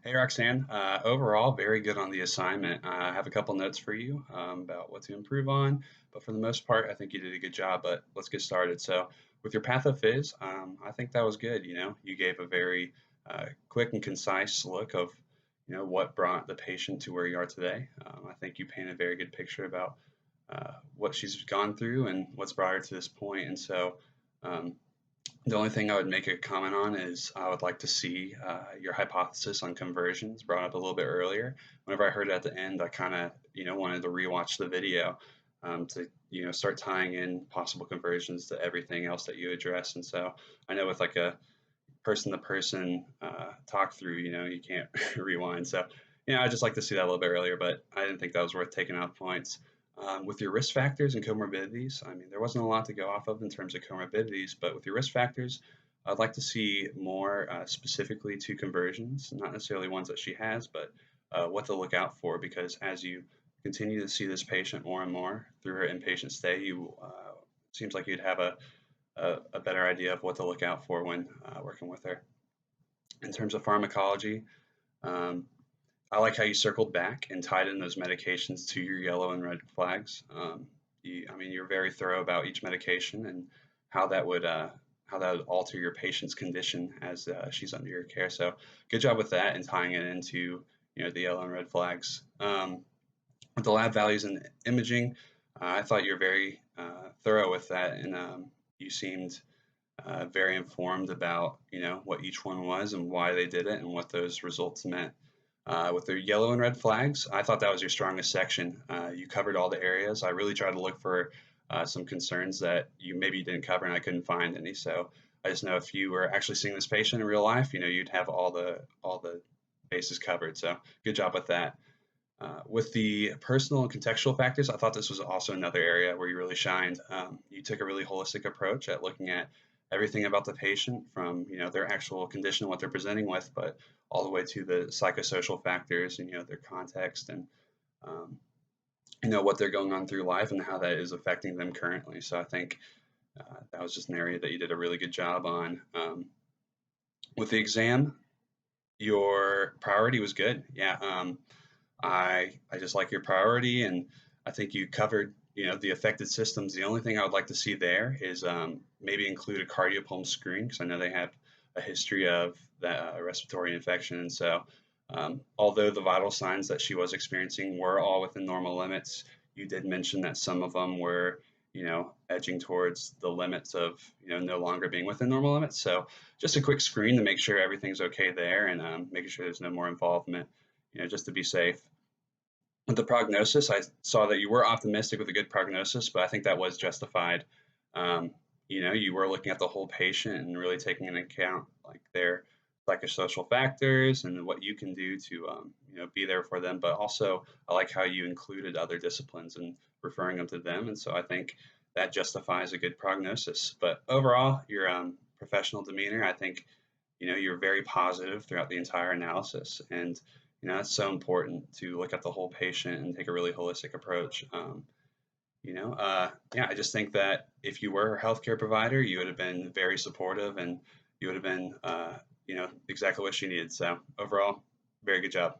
Hey Roxanne, overall very good on the assignment. I have a couple notes for you about what to improve on, but for the most part, I think you did a good job. But let's get started. So, with your pathophys, I think that was good. You gave a very quick and concise look of, what brought the patient to where you are today. I think you painted a very good picture about what she's gone through and what's brought her to this point. And so, um, the only thing I would make a comment on is I would like to see your hypothesis on conversions brought up a little bit earlier. Whenever I heard it at the end, I kind of, wanted to rewatch the video to, start tying in possible conversions to everything else that you address. And so I know with like a person-to-person talk through, you can't rewind. So, I just like to see that a little bit earlier, but I didn't think that was worth taking off points. With your risk factors and comorbidities, I mean, there wasn't a lot to go off of in terms of comorbidities, but with your risk factors, I'd like to see more specifically to conversions, not necessarily ones that she has, but what to look out for, because as you continue to see this patient more and more through her inpatient stay, you seems like you'd have a better idea of what to look out for when working with her. In terms of pharmacology, um, I like how you circled back and tied in those medications to your yellow and red flags. I mean, you're very thorough about each medication and how that would uh, how that would alter your patient's condition as she's under your care. So, good job with that and tying it into the yellow and red flags. With the lab values and imaging, I thought you're very thorough with that, and you seemed very informed about what each one was and why they did it and what those results meant. With the yellow and red flags, I thought that was your strongest section. You covered all the areas. I really tried to look for some concerns that you maybe didn't cover, and I couldn't find any. So I just know if you were actually seeing this patient in real life, you'd have all the bases covered. So good job with that. With the personal and contextual factors, I thought this was also another area where you really shined. You took a really holistic approach at looking at everything about the patient from their actual condition, what they're presenting with, but all the way to the psychosocial factors and their context and um, what they're going on through life and how that is affecting them currently. So I think that was just an area that you did a really good job on. With the exam, your priority was good. Yeah, I just like your priority, and I think you covered the affected systems. The only thing I would like to see there is maybe include a cardiopulmonary screen because I know they have a history of that respiratory infection, and so although the vital signs that she was experiencing were all within normal limits, you did mention that some of them were edging towards the limits of no longer being within normal limits. So just a quick screen to make sure everything's okay there, and making sure there's no more involvement, just to be safe. With the prognosis, I saw that you were optimistic with a good prognosis, but I think that was justified. Um, you were looking at the whole patient and really taking into account like their psychosocial factors and what you can do to be there for them. But also, I like how you included other disciplines and referring them to them, and so I think that justifies a good prognosis. But overall, your professional demeanor, I think, you're very positive throughout the entire analysis, and it's so important to look at the whole patient and take a really holistic approach. Yeah, I just think that if you were a healthcare provider, you would have been very supportive and you would have been, exactly what she needed. So overall, very good job.